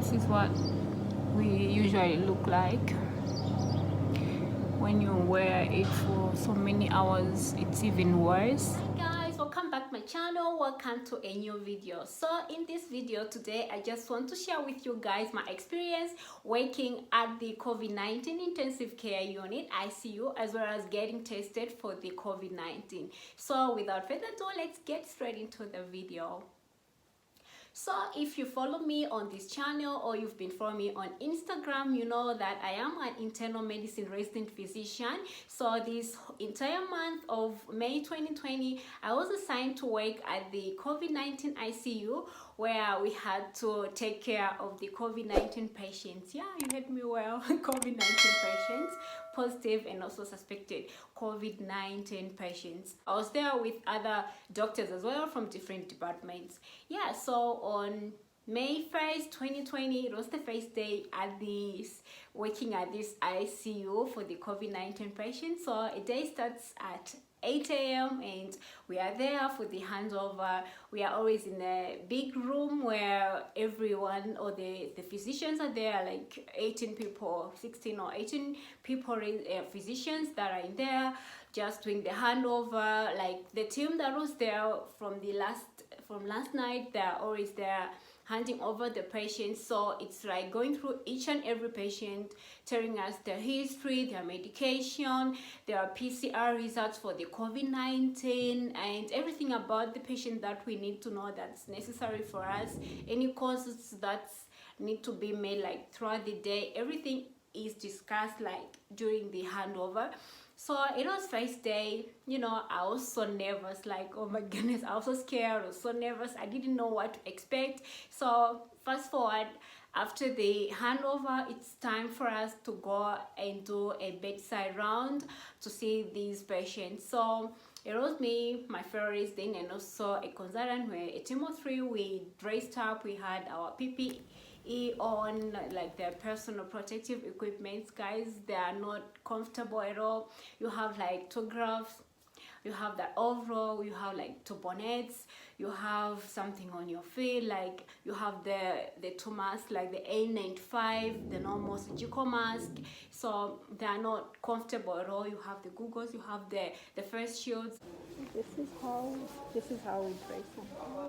This is what we usually look like when you wear it for so many hours. It's even worse. Hi guys, welcome back to my channel. Welcome to a new video. So in this video today, I just want to share with you guys my experience working at the COVID-19 intensive care unit ICU, as well as getting tested for the COVID-19. So without further ado, let's get straight into the video. So if you follow me on this channel or you've been following me on Instagram, you know that I am an internal medicine resident physician. So this entire month of May 2020, I was assigned to work at the COVID-19 ICU, where we had to take care of the COVID-19 patients. Yeah, you heard me well. COVID-19 patients, positive and also suspected COVID-19 patients. I was there with other doctors as well from different departments. Yeah, so on May 1st, 2020, it was the first day at this working at this ICU for the COVID-19 patients. So a day starts at 8 a.m. and we are there for the handover. We are always in a big room where everyone or the physicians are there, like 18 people, 16 or 18 people, physicians that are in there just doing the handover. Like the team that was there from last night, they're always there handing over the patients. So it's like going through each and every patient, telling us their history, their medication, their PCR results for the COVID-19, and everything about the patient that we need to know that's necessary for us, any causes that need to be made like throughout the day. Everything is discussed like during the handover. So it was first day, you know, I was so nervous, like, oh my goodness, I was so scared, I was so nervous, I didn't know what to expect. So fast forward, after the handover, it's time for us to go and do a bedside round to see these patients. So it was me, my favorite then, and also a consultant. We're a team of 3. We dressed up, we had our PPE on, like their personal protective equipment. Guys, they are not comfortable at all. You have like 2 gloves, you have that overall, you have like 2 bonnets, you have something on your feet, like you have the 2 masks, like the N95, the normal surgical mask. So they are not comfortable at all. You have the goggles, you have the first shields. This is how we dress them.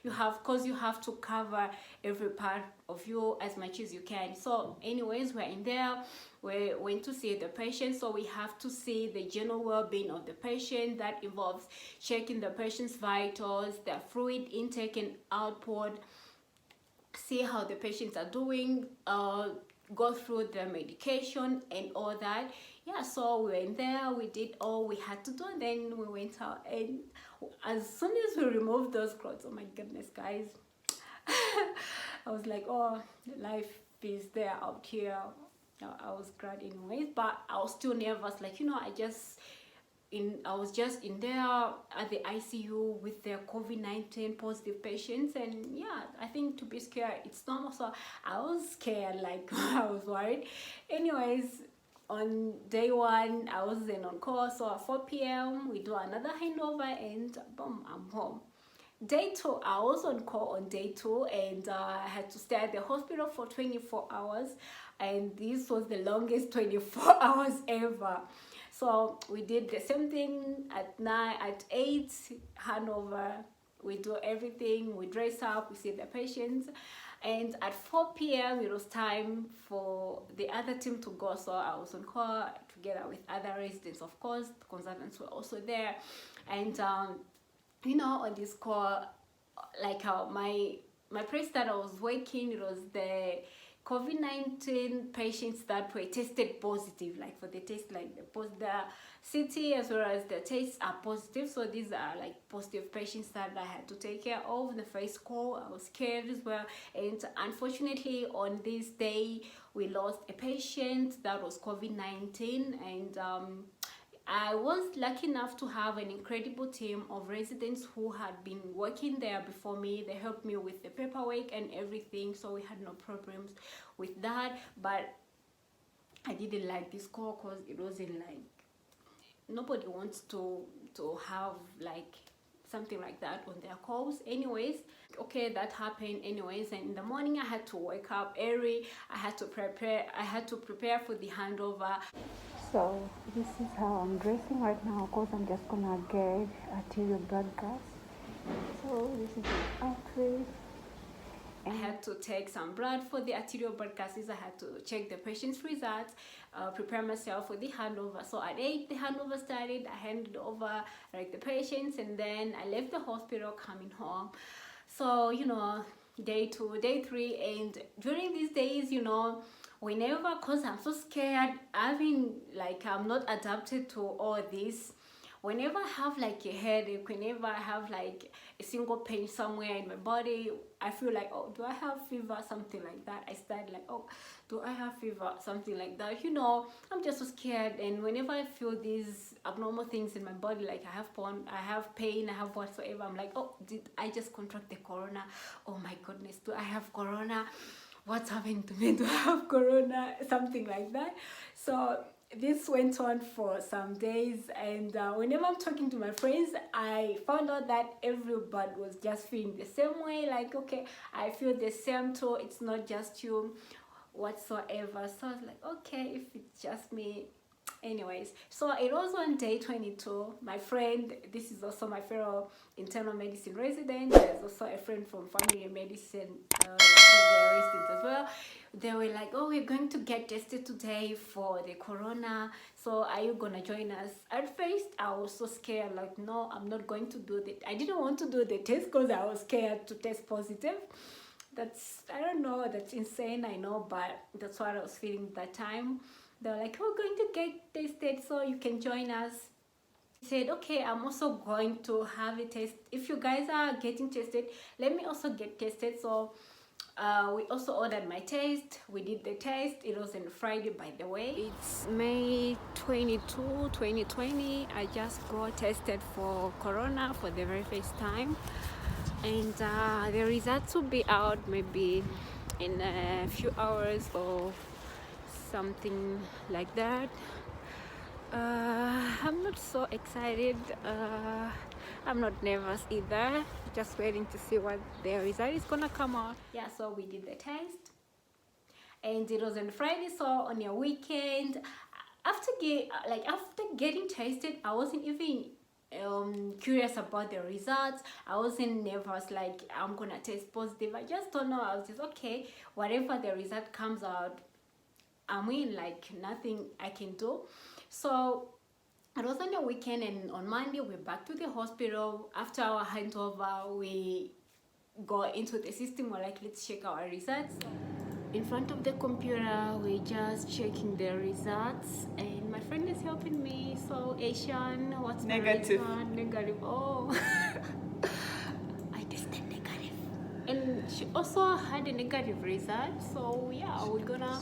You have to cover every part of you as much as you can. So anyways, we're in there, we went to see the patient. So we have to see the general well-being of the patient. That involves checking the patient's vitals, their fluid intake and output, see how the patients are doing, go through their medication and all that. Yeah, so we went there, we did all we had to do, and then we went out. And as soon as we removed those clothes, oh my goodness, guys, I was like, oh, life is there out here. I was glad anyways, but I was still nervous, like, you know, I was just in there at the ICU with their COVID-19 positive patients, and yeah, I think to be scared, it's normal. So I was scared, like I was worried. Anyways, on day 1, I was then on call. So at 4 p.m. we do another handover, and boom, I'm home. Day 2, I was on call on day 2, and I had to stay at the hospital for 24 hours, and this was the longest 24 hours ever. So we did the same thing at 9, at 8, handover. We do everything, we dress up, we see the patients, and at 4 p.m. it was time for the other team to go. So I was on call together with other residents, of course. The consultants were also there, and you know, on this call, like how my place that I was working, it was the COVID-19 patients that were tested positive, like for the test, like the CT as well as the tests are positive. So these are like positive patients that I had to take care of. The first call, I was scared as well, and unfortunately on this day we lost a patient that was COVID-19, and I was lucky enough to have an incredible team of residents who had been working there before me. They helped me with the paperwork and everything, so we had no problems with that. But I didn't like this call because it wasn't like, nobody wants to have like something like that on their calls. Anyways, okay, that happened anyways, and in the morning I had to wake up early. I had to prepare for the handover. So this is how I'm dressing right now, because I'm just gonna get arterial blood gas. So this is the outfit. I had to take some blood for the arterial blood gases. I had to check the patient's results, prepare myself for the handover. So at 8, the handover started. I handed over like the patients, and then I left the hospital coming home. So, you know, day 2, day 3, and during these days, you know, whenever, because I'm so scared, I'm not adapted to all this. Whenever I have like a headache, whenever I have like a single pain somewhere in my body, I feel like, oh, do I have fever? Something like that. I start like, oh, do I have fever? Something like that. You know, I'm just so scared. And whenever I feel these abnormal things in my body, like I have pain, I have whatsoever, I'm like, oh, did I just contract the corona? Oh my goodness, do I have corona? What's happening to me? Do I have corona? Something like that. So this went on for some days, and whenever I'm talking to my friends, I found out that everybody was just feeling the same way, like, okay, I feel the same too, it's not just you whatsoever. So I was like, okay, if it's just me. Anyways, so it was on day 22. My friend, this is also my fellow internal medicine resident, there's also a friend from family medicine, resident as well. They were like, oh, we're going to get tested today for the corona, so are you gonna join us? At first I was so scared, like, no, I'm not going to do that. I didn't want to do the test because I was scared to test positive. That's, I don't know, that's insane, I know, but that's what I was feeling that time. They're like, we're going to get tested, so you can join us. I said, okay, I'm also going to have a test. If you guys are getting tested, let me also get tested. So we also ordered my test. We did the test. It was on Friday, by the way. It's May 22, 2020. I just got tested for corona for the very first time, and the results will be out maybe in a few hours or something like that. I'm not so excited. I'm not nervous either, just waiting to see what the result is gonna come out. Yeah, so we did the test, and it was on Friday, so on a weekend. After getting tested, I wasn't even curious about the results. I wasn't nervous like I'm gonna test positive. I just don't know. I was just, okay, whatever the result comes out, I mean, like, nothing I can do. So it was on a weekend, and on Monday we're back to the hospital. After our handover, we go into the system. We're like, let's check our results. In front of the computer, we're just checking the results, and my friend is helping me. So, Asian, what's negative? Negative. Oh, I tested negative, and she also had a negative result. So yeah, we're gonna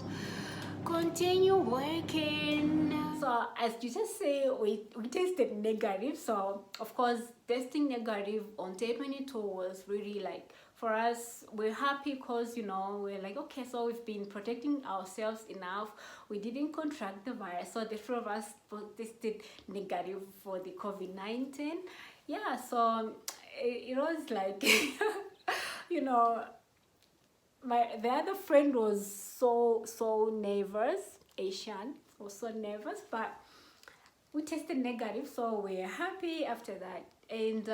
continue working. So as you just say, we tested negative. So of course, testing negative on day 22 was really, like, for us, we're happy because, you know, we're like, okay, so we've been protecting ourselves enough. We didn't contract the virus. So the three of us both tested negative for the COVID-19. Yeah, so it was like, you know, the other friend was so nervous. Asian was so nervous, but we tested negative, so we're happy after that. And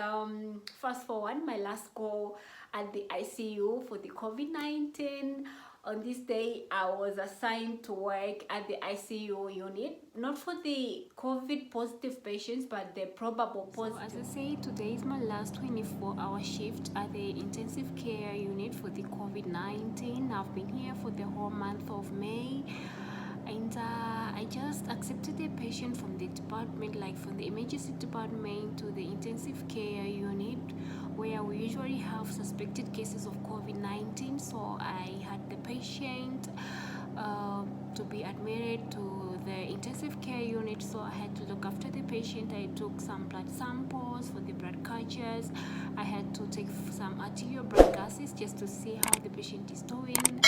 fast forward, my last call at the ICU for the COVID-19. On this day, I was assigned to work at the ICU unit, not for the COVID positive patients, but the probable positive. So as I say, today is my last 24-hour shift at the intensive care unit for the COVID-19. I've been here for the whole month of May. And I just accepted a patient from the department, like from the emergency department to the intensive care unit, where we usually have suspected cases of COVID-19. So I had the patient to be admitted to the intensive care unit, so I had to look after the patient. I took some blood samples for the blood cultures. I had to take some arterial blood gases just to see how the patient is doing.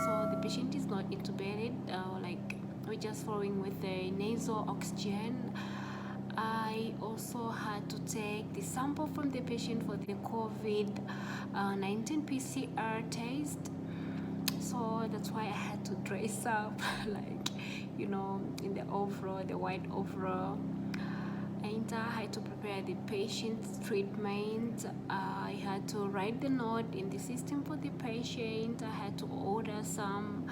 So the patient is not intubated, like we're just following with the nasal oxygen. I also had to take the sample from the patient for the COVID-19 PCR test. So that's why I had to dress up like, in the overall, the white overall. And I had to prepare the patient's treatment. I had to write the note in the system for the patient. I had to order some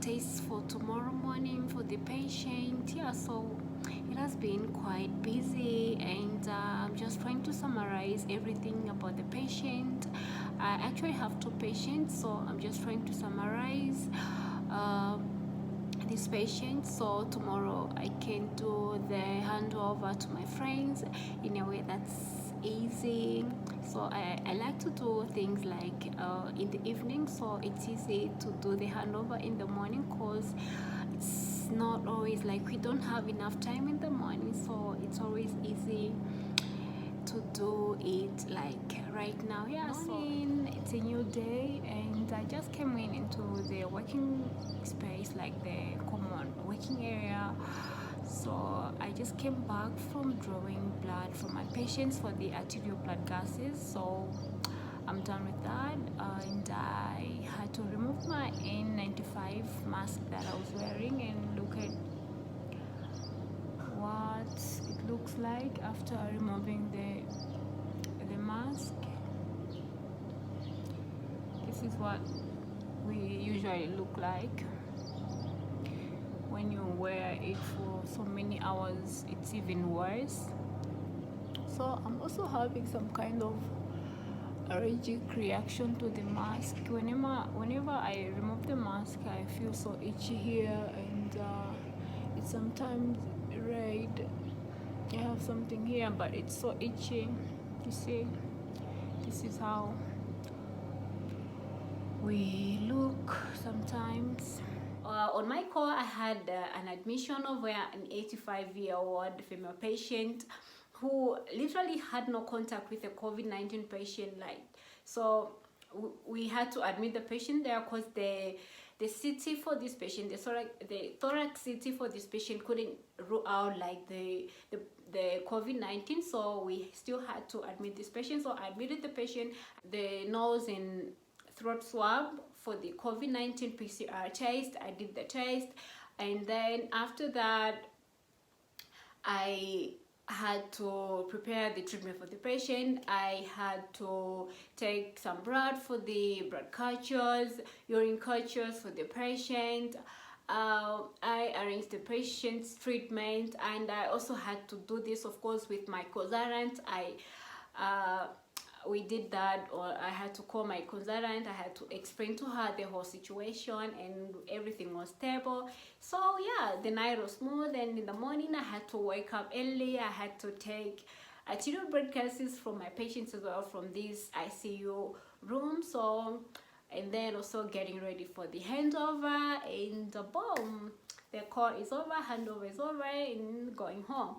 tests for tomorrow morning for the patient. Yeah, so it has been quite busy, and I'm just trying to summarize everything about the patient. I actually have two patients, so I'm just trying to summarize this patient, so tomorrow I can do the handover to my friends in a way that's easy. So I like to do things like in the evening, so it's easy to do the handover in the morning, because it's not always like we don't have enough time in the morning, so it's always easy to do it like right now. Yeah, so it's a new day, and I just came into the working space, like the common working area. So I just came back from drawing blood from my patients for the arterial blood gases, so I'm done with that. And I had to remove my N95 mask that I was wearing and look at what it looks like after removing the mask. This is what we usually look like. When you wear it for so many hours, it's even worse. So I'm also having some kind of allergic reaction to the mask. Whenever I remove the mask, I feel so itchy here, and it's sometimes red. I have something here, but it's so itchy. You see, this is how we look sometimes. On my call, I had an admission of an 85-year-old female patient who literally had no contact with a COVID-19 patient. So we had to admit the patient there, because the CT for this patient, the thorax CT for this patient couldn't rule out like the COVID-19, so we still had to admit this patient. So I admitted the patient, the nose and throat swab for the COVID-19 PCR test. I did the test, and then after that I had to prepare the treatment for the patient. I had to take some blood for the blood cultures, urine cultures for the patient. I arranged the patient's treatment, and I also had to do this, of course, with my consultant. We did that, or I had to call my consultant. I had to explain to her the whole situation, and everything was stable. So yeah, the night was smooth, and in the morning I had to wake up early. I had to take arterial blood gases from my patients as well from this ICU room. So, and then also getting ready for the handover, and boom, the call is over, handover is over, and going home.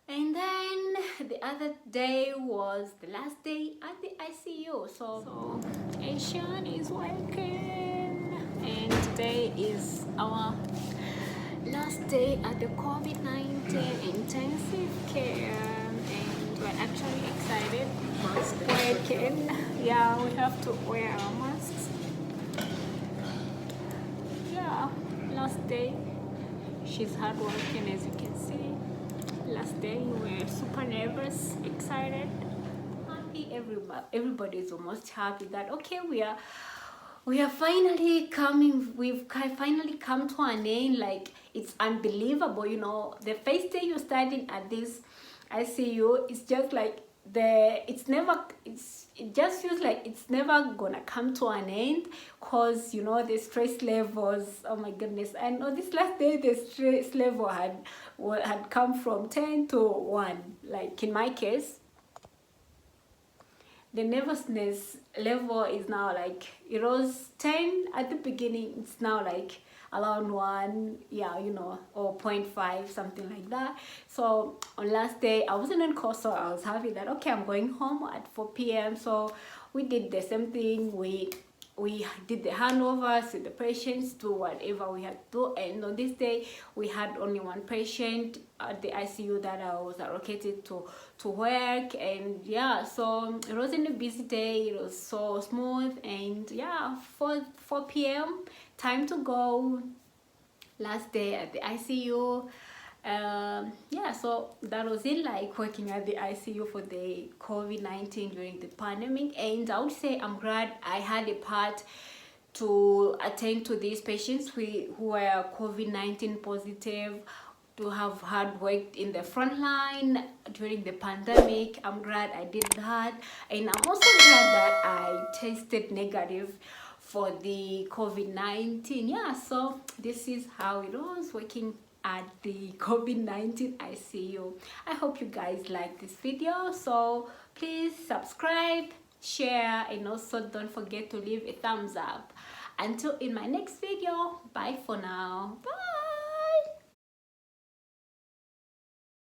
And then the other day was the last day at the ICU. So Asian is working, and today is our last day at the COVID-19 intensive care, and we're actually excited. Mask working. Yeah, we have to wear our masks. Yeah, last day. She's hard working, as you can see. Last day, we're super nervous, excited, happy. Everybody is almost happy that okay, we are finally coming. We've finally come to an end. Like, it's unbelievable, the first day you're starting at this ICU, it's just like it just feels like it's never gonna come to an end, because the stress levels, oh my goodness. And on this last day, the stress level had come from 10 to 1. Like in my case, the nervousness level is now like, it was 10 at the beginning, it's now like around 1, yeah, or 0.5, something like that. So on last day, I wasn't on call, so I was happy that okay, I'm going home at 4 p.m. So we did the same thing. We we did the handovers to the patients, to whatever we had to do. And on this day we had only one patient at the ICU that I was allocated to work. And yeah, so it wasn't a busy day, it was so smooth. And yeah, 4 p.m. time to go, last day at the ICU. Yeah, so that was it, like working at the ICU for the COVID-19 during the pandemic. And I would say I'm glad I had a part to attend to these patients who were COVID-19 positive, to have had worked in the front line during the pandemic. I'm glad I did that. And I'm also glad that I tested negative for the COVID-19. Yeah, so this is how it was working at the COVID-19 ICU. I hope you guys like this video, so please subscribe, share, and also don't forget to leave a thumbs up. Until in my next video, bye for now. Bye.